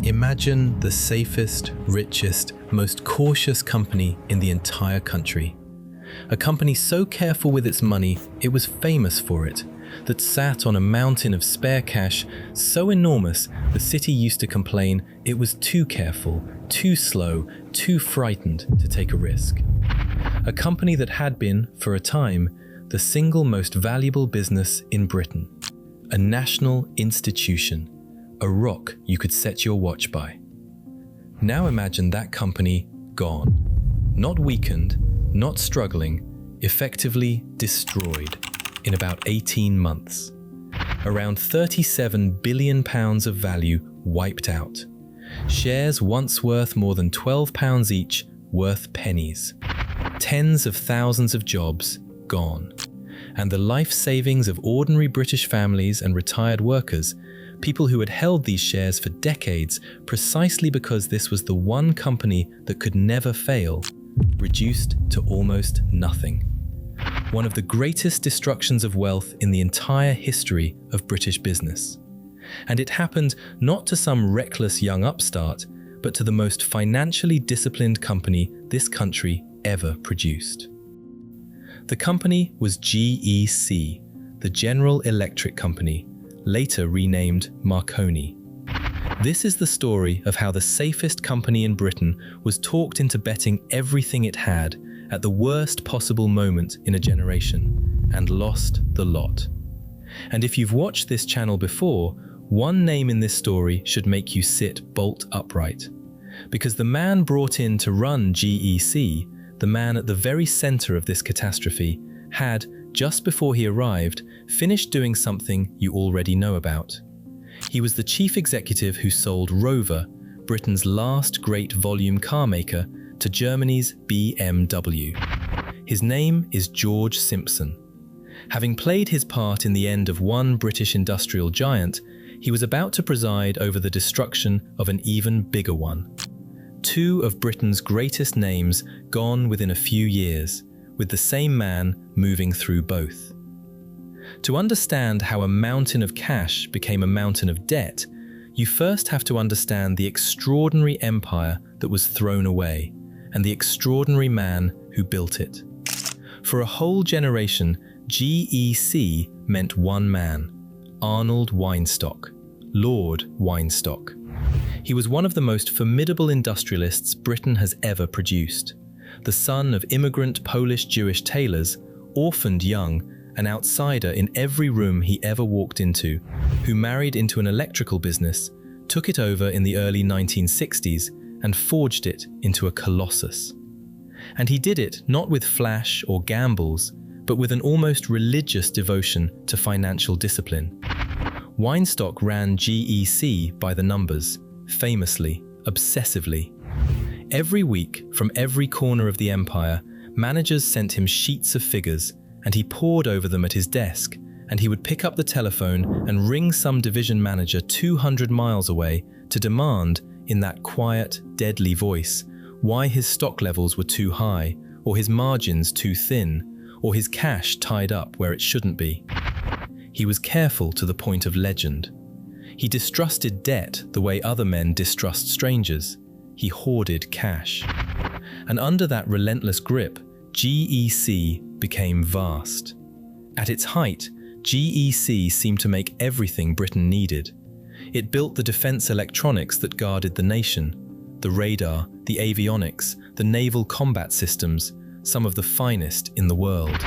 Imagine the safest, richest, most cautious company in the entire country. A company so careful with its money, it was famous for it, that sat on a mountain of spare cash so enormous the city used to complain it was too careful, too slow, too frightened to take a risk. A company that had been, for a time, the single most valuable business in Britain. A national institution. A rock you could set your watch by. Now imagine that company gone. Not weakened, not struggling, effectively destroyed in about 18 months. Around £37 billion of value wiped out. Shares once worth more than £12 each, worth pennies. Tens of thousands of jobs gone. And the life savings of ordinary British families and retired workers, people who had held these shares for decades precisely because this was the one company that could never fail, reduced to almost nothing. One of the greatest destructions of wealth in the entire history of British business. And it happened not to some reckless young upstart, but to the most financially disciplined company this country ever produced. The company was GEC, the General Electric Company, later renamed Marconi. This is the story of how the safest company in Britain was talked into betting everything it had at the worst possible moment in a generation and lost the lot. And if you've watched this channel before, one name in this story should make you sit bolt upright. Because the man brought in to run GEC, the man at the very center of this catastrophe, had, just before he arrived, finished doing something you already know about. He was the chief executive who sold Rover, Britain's last great volume car maker, to Germany's BMW. His name is George Simpson. Having played his part in the end of one British industrial giant, he was about to preside over the destruction of an even bigger one. Two of Britain's greatest names gone within a few years, with the same man moving through both. To understand how a mountain of cash became a mountain of debt, you first have to understand the extraordinary empire that was thrown away, and the extraordinary man who built it. For a whole generation, GEC meant one man, Arnold Weinstock, Lord Weinstock. He was one of the most formidable industrialists Britain has ever produced. The son of immigrant Polish-Jewish tailors, orphaned young, an outsider in every room he ever walked into, who married into an electrical business, took it over in the early 1960s and forged it into a colossus. And he did it not with flash or gambles, but with an almost religious devotion to financial discipline. Weinstock ran GEC by the numbers, famously, obsessively. Every week, from every corner of the empire, managers sent him sheets of figures, and he pored over them at his desk, and he would pick up the telephone and ring some division manager 200 miles away to demand, in that quiet, deadly voice, why his stock levels were too high, or his margins too thin, or his cash tied up where it shouldn't be. He was careful to the point of legend. He distrusted debt the way other men distrust strangers. He hoarded cash. And under that relentless grip, GEC became vast. At its height, GEC seemed to make everything Britain needed. It built the defense electronics that guarded the nation, the radar, the avionics, the naval combat systems, some of the finest in the world.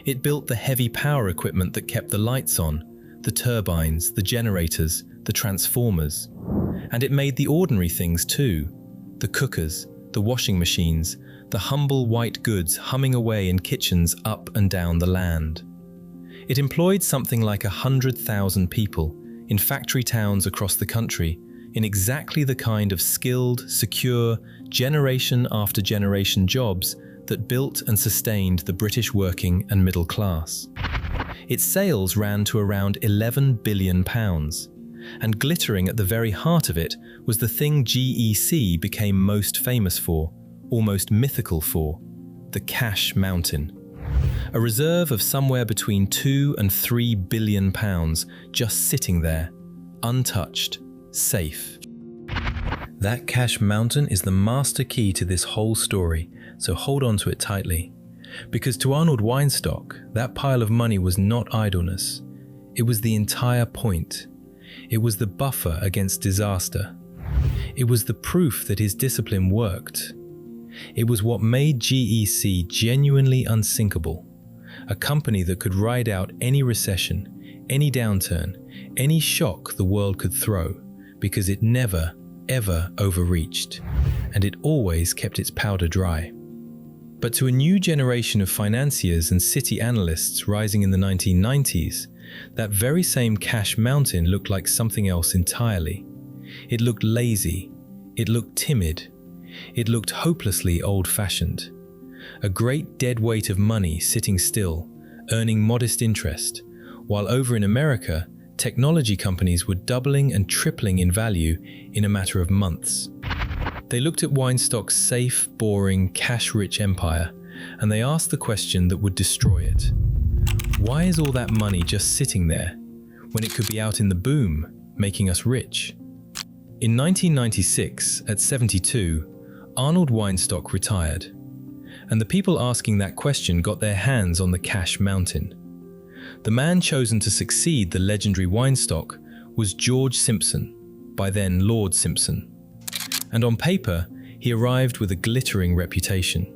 It built the heavy power equipment that kept the lights on, the turbines, the generators, the transformers. And it made the ordinary things too, the cookers, the washing machines, the humble white goods humming away in kitchens up and down the land. It employed something like 100,000 people in factory towns across the country in exactly the kind of skilled, secure, generation after generation jobs that built and sustained the British working and middle class. Its sales ran to around £11 billion, and glittering at the very heart of it was the thing GEC became most famous for, almost mythical for, the cash mountain. A reserve of somewhere between £2 and £3 billion just sitting there, untouched, safe. That cash mountain is the master key to this whole story, so hold on to it tightly. Because to Arnold Weinstock, that pile of money was not idleness. It was the entire point. It was the buffer against disaster. It was the proof that his discipline worked. It was what made GEC genuinely unsinkable. A company that could ride out any recession, any downturn, any shock the world could throw, because it never, ever overreached, and it always kept its powder dry. But to a new generation of financiers and city analysts rising in the 1990s, that very same cash mountain looked like something else entirely. It looked lazy. It looked timid. It looked hopelessly old-fashioned. A great dead weight of money sitting still, earning modest interest, while over in America, technology companies were doubling and tripling in value in a matter of months. They looked at Weinstock's safe, boring, cash-rich empire, and they asked the question that would destroy it. Why is all that money just sitting there, when it could be out in the boom, making us rich? In 1996, at 72, Arnold Weinstock retired, and the people asking that question got their hands on the cash mountain. The man chosen to succeed the legendary Weinstock was George Simpson, by then Lord Simpson. And on paper, he arrived with a glittering reputation.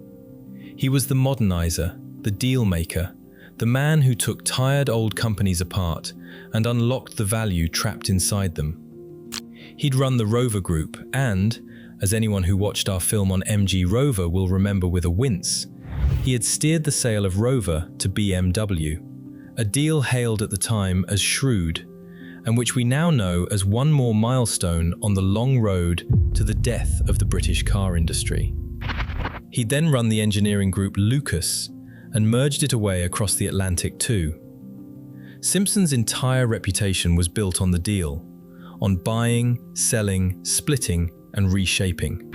He was the modernizer, the deal maker, the man who took tired old companies apart and unlocked the value trapped inside them. He'd run the Rover Group and, as anyone who watched our film on MG Rover will remember with a wince, he had steered the sale of Rover to BMW, a deal hailed at the time as shrewd, and which we now know as one more milestone on the long road to the death of the British car industry. He'd then run the engineering group Lucas and merged it away across the Atlantic too. Simpson's entire reputation was built on the deal, on buying, selling, splitting, and reshaping.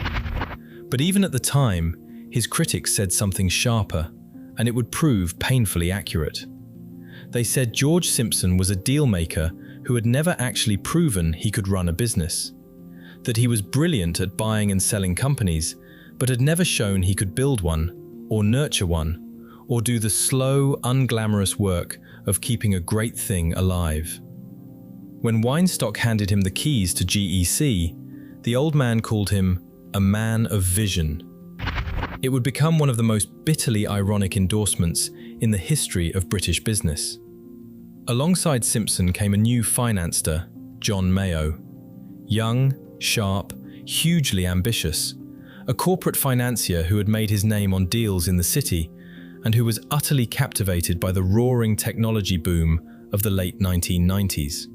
But even at the time, his critics said something sharper, and it would prove painfully accurate. They said George Simpson was a deal maker who had never actually proven he could run a business, that he was brilliant at buying and selling companies, but had never shown he could build one, or nurture one, or do the slow, unglamorous work of keeping a great thing alive. When Weinstock handed him the keys to GEC, the old man called him a man of vision. It would become one of the most bitterly ironic endorsements in the history of British business. Alongside Simpson came a new financier, John Mayo. Young, sharp, hugely ambitious, a corporate financier who had made his name on deals in the city and who was utterly captivated by the roaring technology boom of the late 1990s.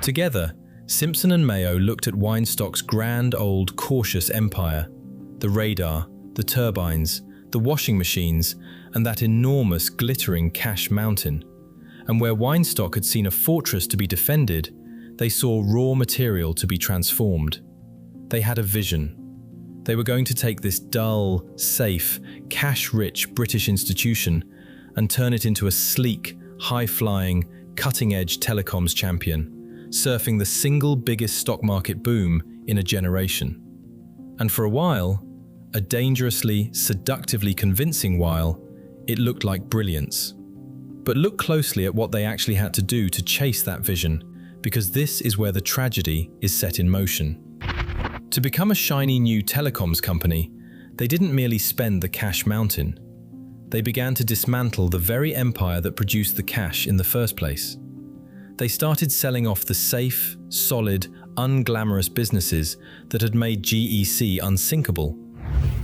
Together, Simpson and Mayo looked at Weinstock's grand old cautious empire, the radar, the turbines, the washing machines, and that enormous glittering cash mountain. And where Weinstock had seen a fortress to be defended, they saw raw material to be transformed. They had a vision. They were going to take this dull, safe, cash-rich British institution and turn it into a sleek, high-flying, cutting-edge telecoms champion, surfing the single biggest stock market boom in a generation. And for a while, a dangerously, seductively convincing while, it looked like brilliance. But look closely at what they actually had to do to chase that vision, because this is where the tragedy is set in motion. To become a shiny new telecoms company, they didn't merely spend the cash mountain. They began to dismantle the very empire that produced the cash in the first place. They started selling off the safe, solid, unglamorous businesses that had made GEC unsinkable,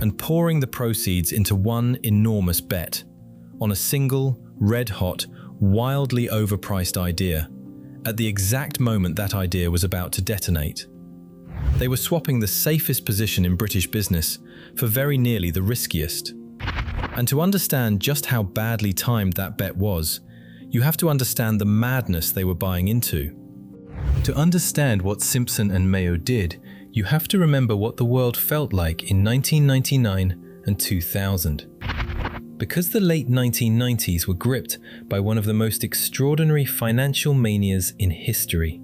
and pouring the proceeds into one enormous bet on a single, red-hot, wildly overpriced idea, at the exact moment that idea was about to detonate. They were swapping the safest position in British business for very nearly the riskiest. And to understand just how badly timed that bet was, you have to understand the madness they were buying into. To understand what Simpson and Mayo did, you have to remember what the world felt like in 1999 and 2000. Because the late 1990s were gripped by one of the most extraordinary financial manias in history,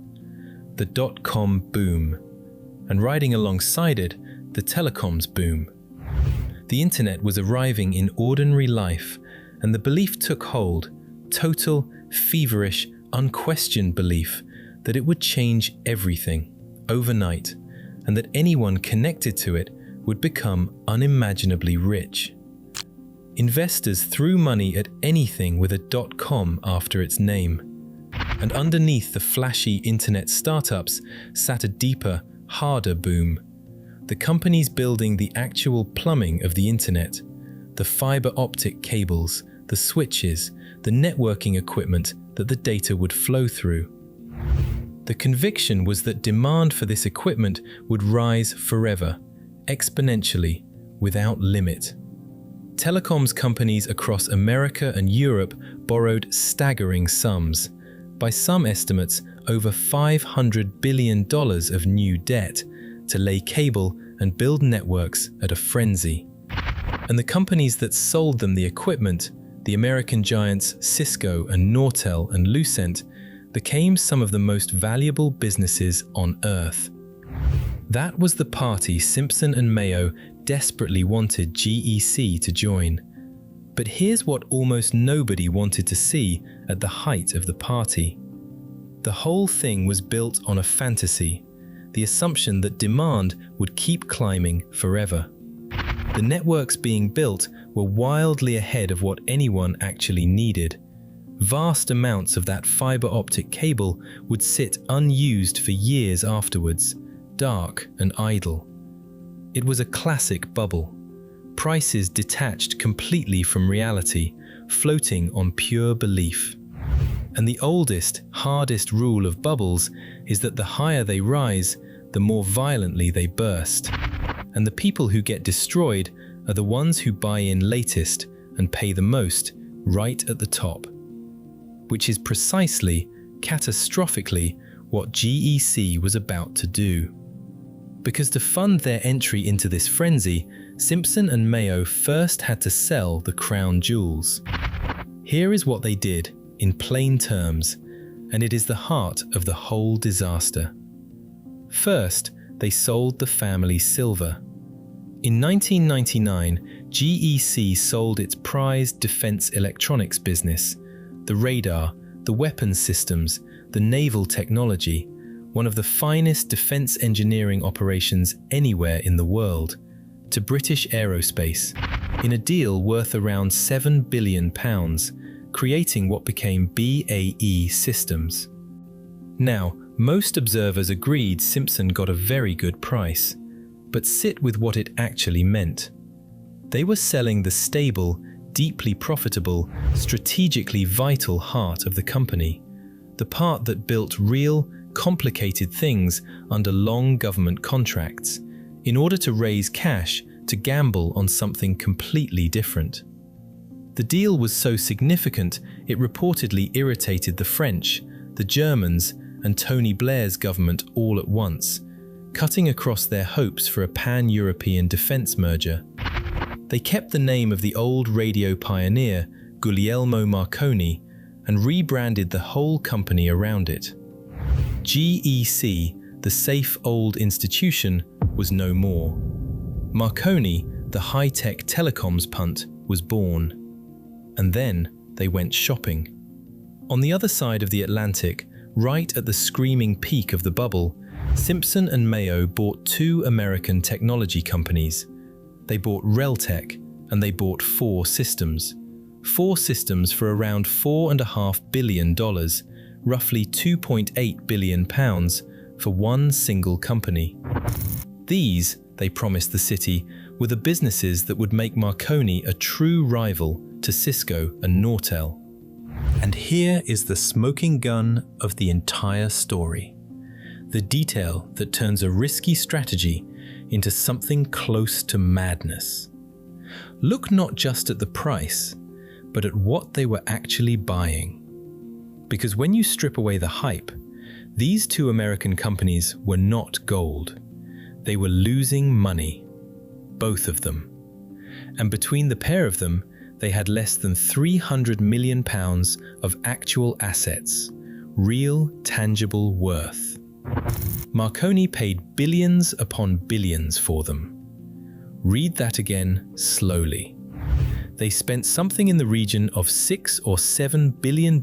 the dot-com boom. and riding alongside it, the telecoms boom. The internet was arriving in ordinary life, and the belief took hold, total, feverish, unquestioned belief that it would change everything overnight, and that anyone connected to it would become unimaginably rich. Investors threw money at anything with a .com after its name, and underneath the flashy internet startups sat a deeper, harder boom. The companies building the actual plumbing of the internet, the fiber optic cables, the switches, the networking equipment that the data would flow through. The conviction was that demand for this equipment would rise forever, exponentially, without limit. Telecoms companies across America and Europe borrowed staggering sums, by some estimates over $500 billion of new debt, to lay cable and build networks at a frenzy. And the companies that sold them the equipment, the American giants Cisco and Nortel and Lucent, became some of the most valuable businesses on earth. That was the party Simpson and Mayo desperately wanted GEC to join. But here's what almost nobody wanted to see at the height of the party. The whole thing was built on a fantasy, the assumption that demand would keep climbing forever. The networks being built were wildly ahead of what anyone actually needed. Vast amounts of that fiber optic cable would sit unused for years afterwards, dark and idle. It was a classic bubble. Prices detached completely from reality, floating on pure belief. And the oldest, hardest rule of bubbles is that the higher they rise, the more violently they burst. And the people who get destroyed are the ones who buy in latest and pay the most, right at the top. Which is precisely, catastrophically, what GEC was about to do. Because to fund their entry into this frenzy, Simpson and Mayo first had to sell the crown jewels. Here is what they did, in plain terms, and it is the heart of the whole disaster. First, they sold the family silver. In 1999, GEC sold its prized defense electronics business, the radar, the weapons systems, the naval technology, one of the finest defense engineering operations anywhere in the world, to British Aerospace, in a deal worth around £7 billion, creating what became BAE Systems. Now, most observers agreed Simpson got a very good price, but sit with what it actually meant. They were selling the stable, deeply profitable, strategically vital heart of the company, the part that built real, complicated things under long government contracts, in order to raise cash to gamble on something completely different. The deal was so significant it reportedly irritated the French, the Germans, and Tony Blair's government all at once, cutting across their hopes for a pan-European defense merger. They kept the name of the old radio pioneer, Guglielmo Marconi, and rebranded the whole company around it. GEC, the safe old institution, was no more. Marconi, the high-tech telecoms punt, was born. And then they went shopping. On the other side of the Atlantic, right at the screaming peak of the bubble, Simpson and Mayo bought two American technology companies. They bought Reltec and they bought 4 Systems. 4 Systems for around $4.5 billion, roughly £2.8 billion for one single company. These, they promised the city, were the businesses that would make Marconi a true rival to Cisco and Nortel. And here is the smoking gun of the entire story. The detail that turns a risky strategy into something close to madness. Look not just at the price, but at what they were actually buying. Because when you strip away the hype, these two American companies were not gold. They were losing money, both of them. And between the pair of them, they had less than £300 million of actual assets, real, tangible worth. Marconi paid billions upon billions for them. Read that again slowly. They spent something in the region of $6 or $7 billion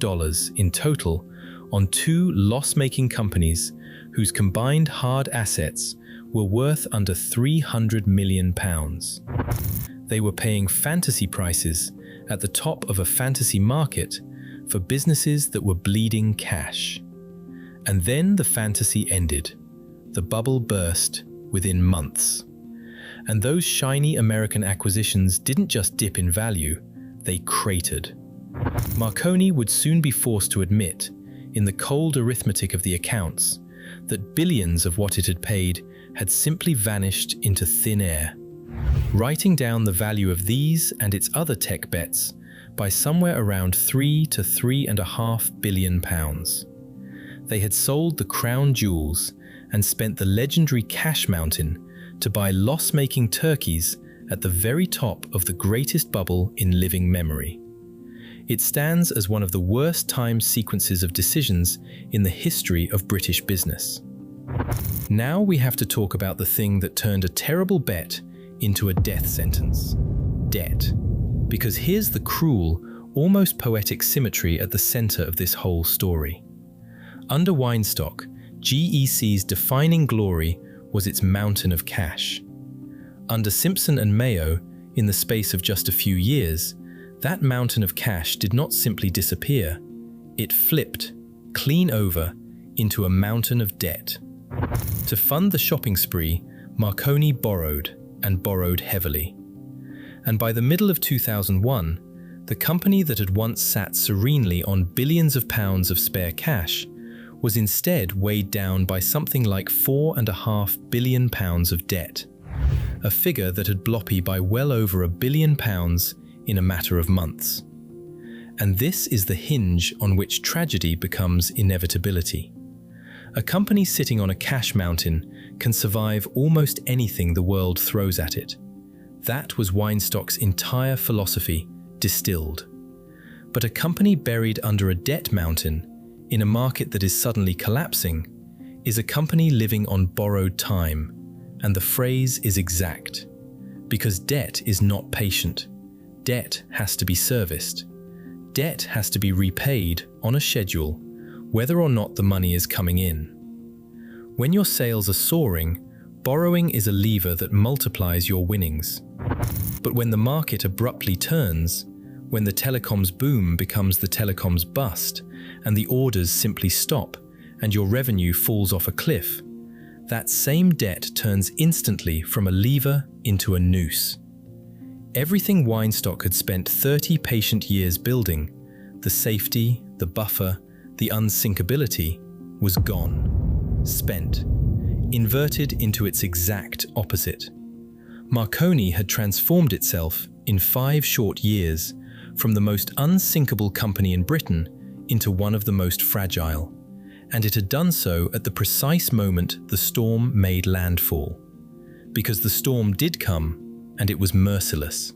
in total on two loss-making companies whose combined hard assets were worth under £300 million. They were paying fantasy prices at the top of a fantasy market for businesses that were bleeding cash. And then the fantasy ended. The bubble burst within months. And those shiny American acquisitions didn't just dip in value, they cratered. Marconi would soon be forced to admit, in the cold arithmetic of the accounts, that billions of what it had paid had simply vanished into thin air. Writing down the value of these and its other tech bets by somewhere around £3 to £3.5 billion. They had sold the crown jewels and spent the legendary cash mountain to buy loss-making turkeys at the very top of the greatest bubble in living memory. It stands as one of the worst time sequences of decisions in the history of British business. Now we have to talk about the thing that turned a terrible bet into a death sentence: debt. Because here's the cruel, almost poetic symmetry at the center of this whole story. Under Weinstock, GEC's defining glory was its mountain of cash. Under Simpson and Mayo, in the space of just a few years, that mountain of cash did not simply disappear. It flipped, clean over, into a mountain of debt. To fund the shopping spree, Marconi borrowed, and borrowed heavily. And by the middle of 2001, the company that had once sat serenely on billions of pounds of spare cash was instead weighed down by something like £4.5 billion of debt, a figure that had bloppy by well over £1 billion in a matter of months. And this is the hinge on which tragedy becomes inevitability. A company sitting on a cash mountain can survive almost anything the world throws at it. That was Weinstock's entire philosophy, distilled. But a company buried under a debt mountain, in a market that is suddenly collapsing, is a company living on borrowed time, and the phrase is exact. Because debt is not patient. Debt has to be serviced. Debt has to be repaid on a schedule, whether or not the money is coming in. When your sales are soaring, borrowing is a lever that multiplies your winnings. But when the market abruptly turns, when the telecoms boom becomes the telecoms bust, and the orders simply stop, and your revenue falls off a cliff, that same debt turns instantly from a lever into a noose. Everything Weinstock had spent 30 patient years building, the safety, the buffer, the unsinkability, was gone, spent, inverted into its exact opposite. Marconi had transformed itself, in 5 short years, from the most unsinkable company in Britain into one of the most fragile, and it had done so at the precise moment the storm made landfall. Because the storm did come, and it was merciless.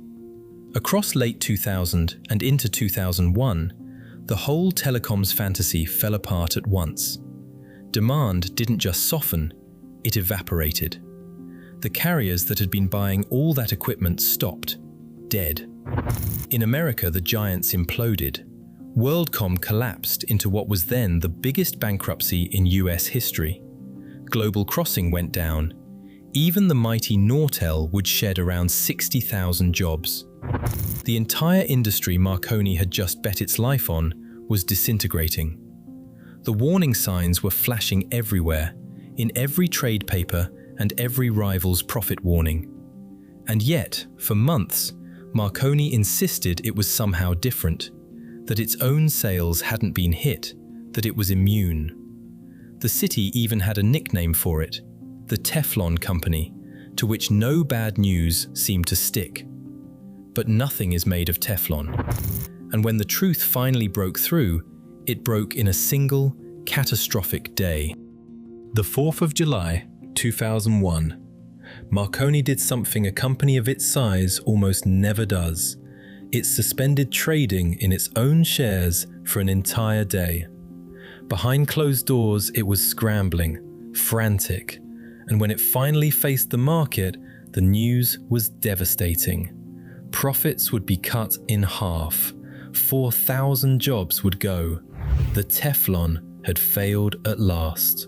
Across late 2000 and into 2001, the whole telecoms fantasy fell apart at once. Demand didn't just soften, it evaporated. The carriers that had been buying all that equipment stopped, dead. In America, the giants imploded. WorldCom collapsed into what was then the biggest bankruptcy in US history. Global Crossing went down. Even the mighty Nortel would shed around 60,000 jobs. The entire industry Marconi had just bet its life on was disintegrating. The warning signs were flashing everywhere, in every trade paper and every rival's profit warning. And yet, for months, Marconi insisted it was somehow different, that its own sales hadn't been hit, that it was immune. The city even had a nickname for it, the Teflon Company, to which no bad news seemed to stick. But nothing is made of Teflon. And when the truth finally broke through, it broke in a single, catastrophic day. The 4th of July, 2001. Marconi did something a company of its size almost never does. It suspended trading in its own shares for an entire day. Behind closed doors, it was scrambling, frantic, and when it finally faced the market, the news was devastating. Profits would be cut in half. 4,000 jobs would go. The Teflon had failed at last.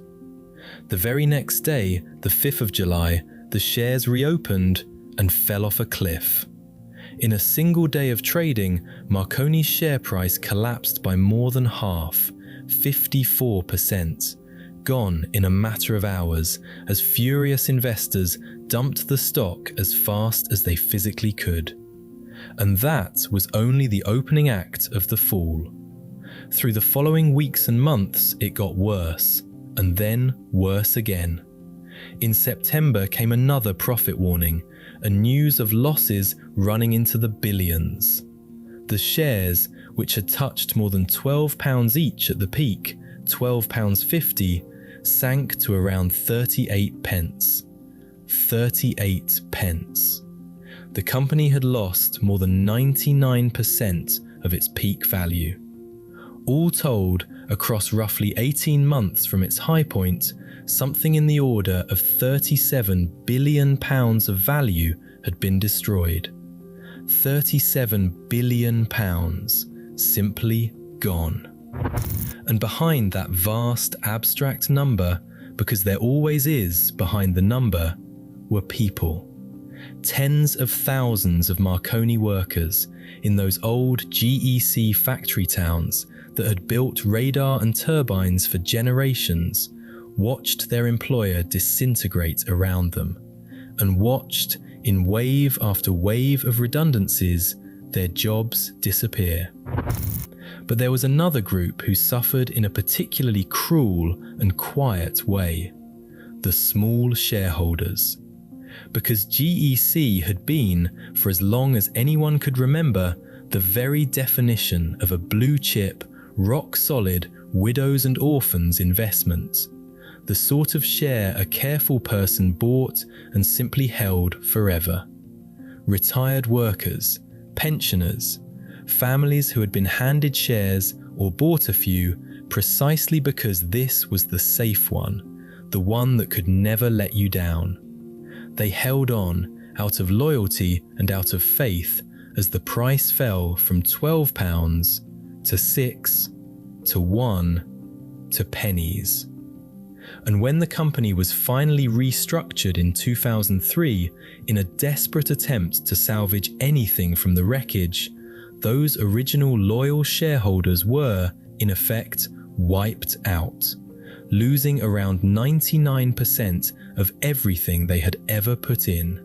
The very next day, the 5th of July, the shares reopened and fell off a cliff. In a single day of trading, Marconi's share price collapsed by more than half, 54%, gone in a matter of hours as furious investors dumped the stock as fast as they physically could. And that was only the opening act of the fall. Through the following weeks and months, it got worse, and then worse again. In September came another profit warning, and news of losses running into the billions. The shares, which had touched more than £12 each at the peak, £12.50, sank to around 38 pence. 38 pence. The company had lost more than 99% of its peak value. All told, across roughly 18 months from its high point, something in the order of £37 billion of value had been destroyed. £37 billion, simply gone. And behind that vast, abstract number, because there always is behind the number, were people. Tens of thousands of Marconi workers in those old GEC factory towns that had built radar and turbines for generations, watched their employer disintegrate around them, and watched, in wave after wave of redundancies, their jobs disappear. But there was another group who suffered in a particularly cruel and quiet way: the small shareholders. Because GEC had been, for as long as anyone could remember, the very definition of a blue-chip, rock-solid widows and orphans investment. The sort of share a careful person bought and simply held forever. Retired workers, pensioners, families who had been handed shares or bought a few precisely because this was the safe one, the one that could never let you down. They held on out of loyalty and out of faith as the price fell from £12 to 6 to 1 to pennies. And when the company was finally restructured in 2003 in a desperate attempt to salvage anything from the wreckage, those original loyal shareholders were, in effect, wiped out, losing around 99% of everything they had ever put in.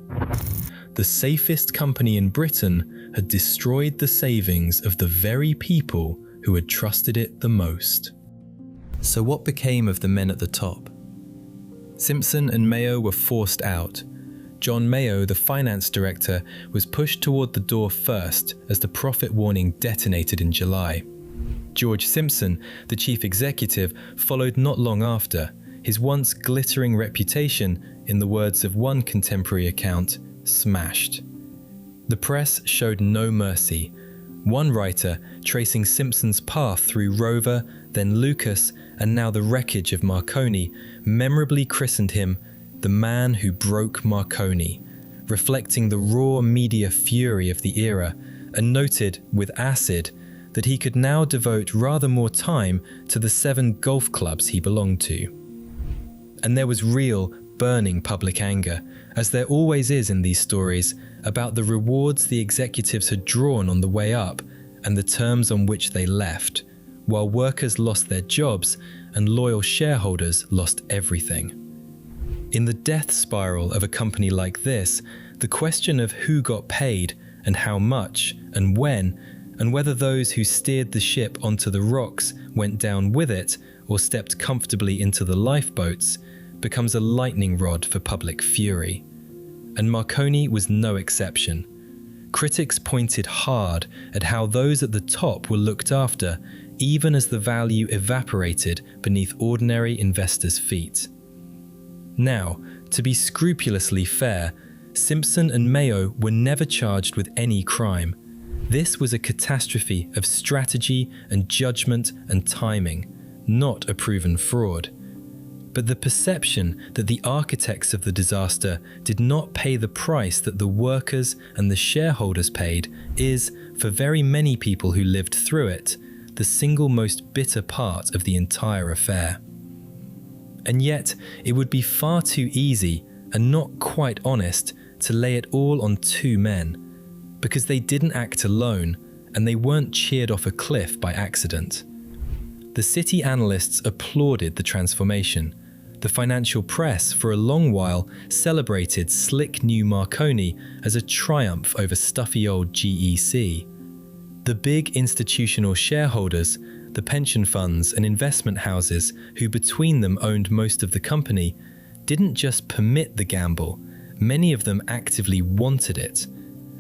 The safest company in Britain had destroyed the savings of the very people who had trusted it the most. So what became of the men at the top? Simpson and Mayo were forced out. John Mayo, the finance director, was pushed toward the door first as the profit warning detonated in July. George Simpson, the chief executive, followed not long after, his once glittering reputation, in the words of one contemporary account, smashed. The press showed no mercy. One writer, tracing Simpson's path through Rover, then Lucas, and now the wreckage of Marconi, memorably christened him the man who broke Marconi, reflecting the raw media fury of the era, and noted, with acid, that he could now devote rather more time to the 7 golf clubs he belonged to. And there was real, burning public anger, as there always is in these stories, about the rewards the executives had drawn on the way up and the terms on which they left, while workers lost their jobs and loyal shareholders lost everything. In the death spiral of a company like this, the question of who got paid and how much and when, and whether those who steered the ship onto the rocks went down with it or stepped comfortably into the lifeboats, becomes a lightning rod for public fury. And Marconi was no exception. Critics pointed hard at how those at the top were looked after, even as the value evaporated beneath ordinary investors' feet. Now, to be scrupulously fair, Simpson and Mayo were never charged with any crime. This was a catastrophe of strategy and judgment and timing, not a proven fraud. But the perception that the architects of the disaster did not pay the price that the workers and the shareholders paid is, for very many people who lived through it, the single most bitter part of the entire affair. And yet, it would be far too easy and not quite honest to lay it all on two men, because they didn't act alone and they weren't cheered off a cliff by accident. The city analysts applauded the transformation. The financial press for a long while celebrated slick new Marconi as a triumph over stuffy old GEC. The big institutional shareholders, the pension funds and investment houses who between them owned most of the company, didn't just permit the gamble, many of them actively wanted it.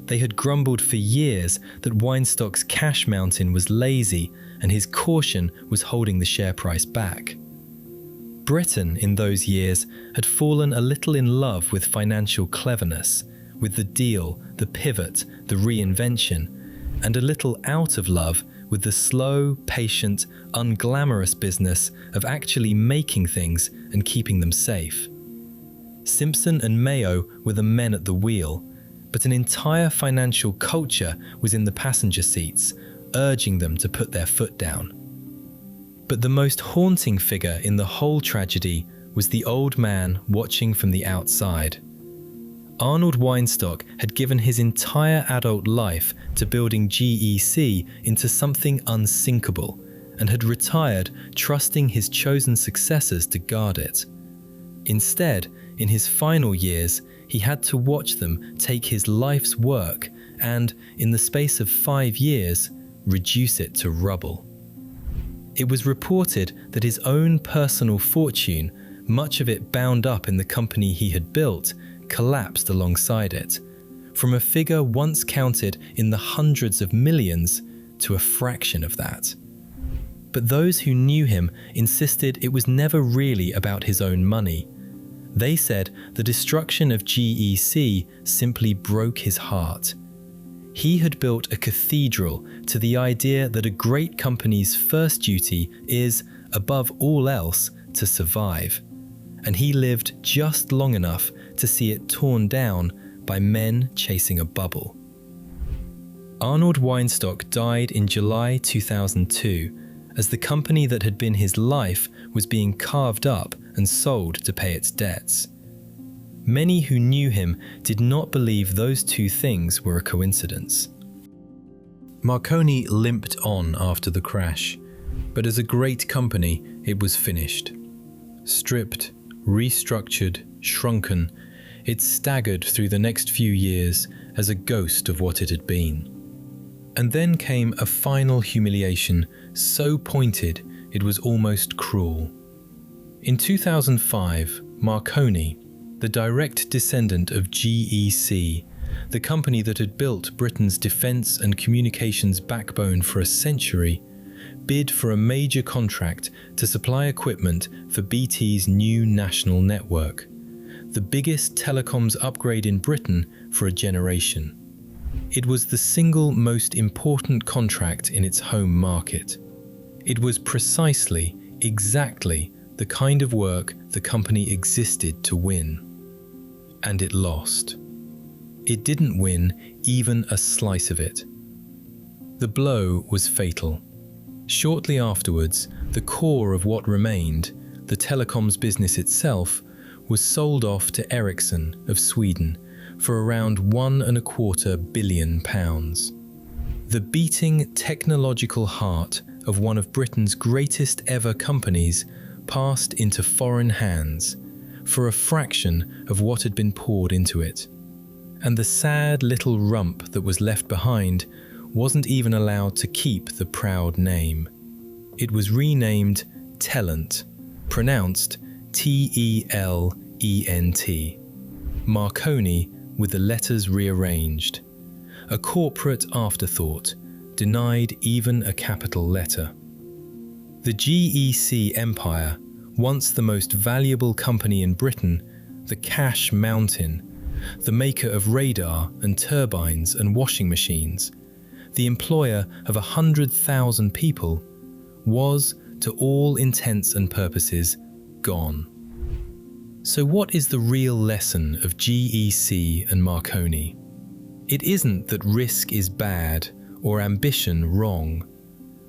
They had grumbled for years that Weinstock's cash mountain was lazy and his caution was holding the share price back. Britain in those years had fallen a little in love with financial cleverness, with the deal, the pivot, the reinvention, and a little out of love with the slow, patient, unglamorous business of actually making things and keeping them safe. Simpson and Mayo were the men at the wheel, but an entire financial culture was in the passenger seats, urging them to put their foot down. But the most haunting figure in the whole tragedy was the old man watching from the outside. Arnold Weinstock had given his entire adult life to building GEC into something unsinkable and had retired trusting his chosen successors to guard it. Instead, in his final years, he had to watch them take his life's work and, in the space of 5 years, reduce it to rubble. It was reported that his own personal fortune, much of it bound up in the company he had built, collapsed alongside it, from a figure once counted in the hundreds of millions to a fraction of that. But those who knew him insisted it was never really about his own money. They said the destruction of GEC simply broke his heart. He had built a cathedral to the idea that a great company's first duty is, above all else, to survive. And he lived just long enough to see it torn down by men chasing a bubble. Arnold Weinstock died in July 2002 as the company that had been his life was being carved up and sold to pay its debts. Many who knew him did not believe those two things were a coincidence. Marconi limped on after the crash, but as a great company, it was finished. Stripped, restructured, shrunken, it staggered through the next few years as a ghost of what it had been. And then came a final humiliation so pointed it was almost cruel. In 2005, Marconi, the direct descendant of GEC, the company that had built Britain's defence and communications backbone for a century, bid for a major contract to supply equipment for BT's new national network, the biggest telecoms upgrade in Britain for a generation. It was the single most important contract in its home market. It was precisely, exactly, the kind of work the company existed to win. And it lost. It didn't win even a slice of it. The blow was fatal. Shortly afterwards, the core of what remained, the telecoms business itself, was sold off to Ericsson of Sweden for around £1.25 billion. The beating technological heart of one of Britain's greatest ever companies passed into foreign hands for a fraction of what had been poured into it. And the sad little rump that was left behind wasn't even allowed to keep the proud name. It was renamed Telent, pronounced T-E-L-E-N-T. Marconi with the letters rearranged. A corporate afterthought, denied even a capital letter. The GEC empire, once the most valuable company in Britain, the cash mountain, the maker of radar and turbines and washing machines, the employer of 100,000 people, was, to all intents and purposes, gone. So what is the real lesson of GEC and Marconi? It isn't that risk is bad or ambition wrong.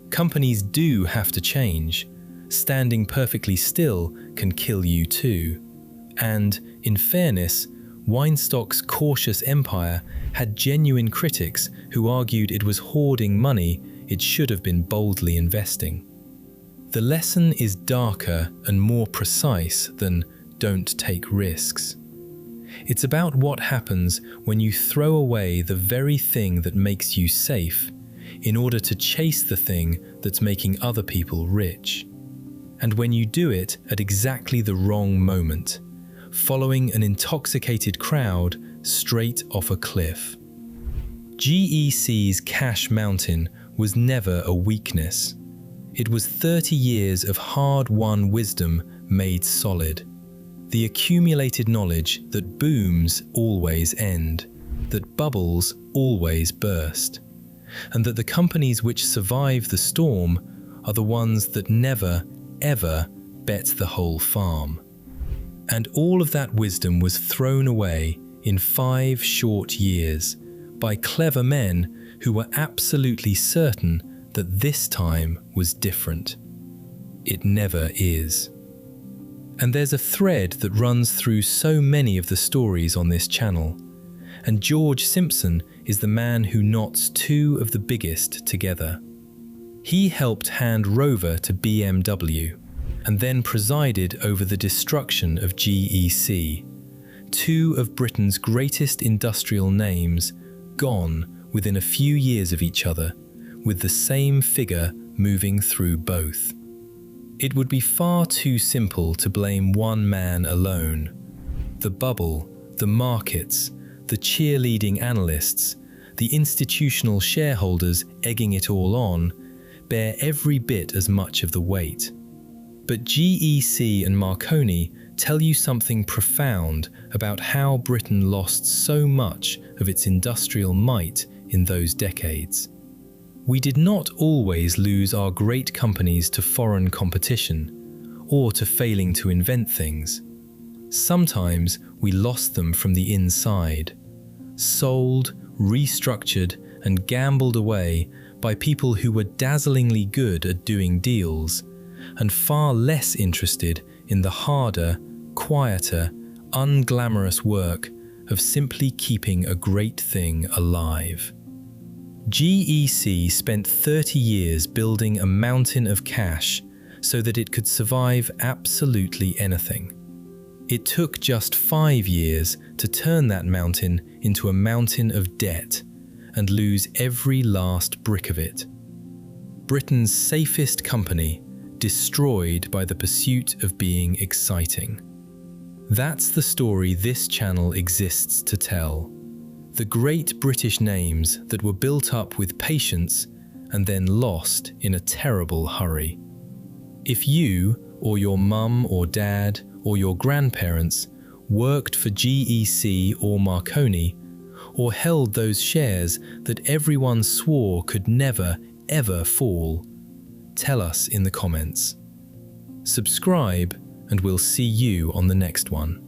Companies do have to change. Standing perfectly still can kill you too. And, in fairness, Weinstock's cautious empire had genuine critics who argued it was hoarding money it should have been boldly investing. The lesson is darker and more precise than "don't take risks." It's about what happens when you throw away the very thing that makes you safe in order to chase the thing that's making other people rich. And when you do it at exactly the wrong moment, following an intoxicated crowd straight off a cliff. GEC's cash mountain was never a weakness. It was 30 years of hard-won wisdom made solid. The accumulated knowledge that booms always end, that bubbles always burst, and that the companies which survive the storm are the ones that never, ever bet the whole farm. And all of that wisdom was thrown away in 5 short years by clever men who were absolutely certain that this time was different. It never is. And there's a thread that runs through so many of the stories on this channel, and George Simpson is the man who knots 2 of the biggest together. He helped hand Rover to BMW, and then presided over the destruction of GEC, 2 of Britain's greatest industrial names gone within a few years of each other, with the same figure moving through both. It would be far too simple to blame one man alone. The bubble, the markets, the cheerleading analysts, the institutional shareholders egging it all on, bear every bit as much of the weight. But GEC and Marconi tell you something profound about how Britain lost so much of its industrial might in those decades. We did not always lose our great companies to foreign competition or to failing to invent things. Sometimes we lost them from the inside, sold, restructured, and gambled away by people who were dazzlingly good at doing deals and far less interested in the harder, quieter, unglamorous work of simply keeping a great thing alive. GEC spent 30 years building a mountain of cash so that it could survive absolutely anything. It took just 5 years to turn that mountain into a mountain of debt and lose every last brick of it. Britain's safest company destroyed by the pursuit of being exciting. That's the story this channel exists to tell. The great British names that were built up with patience and then lost in a terrible hurry. If you, or your mum or dad, or your grandparents worked for GEC or Marconi, or held those shares that everyone swore could never, ever fall, tell us in the comments. Subscribe, and we'll see you on the next one.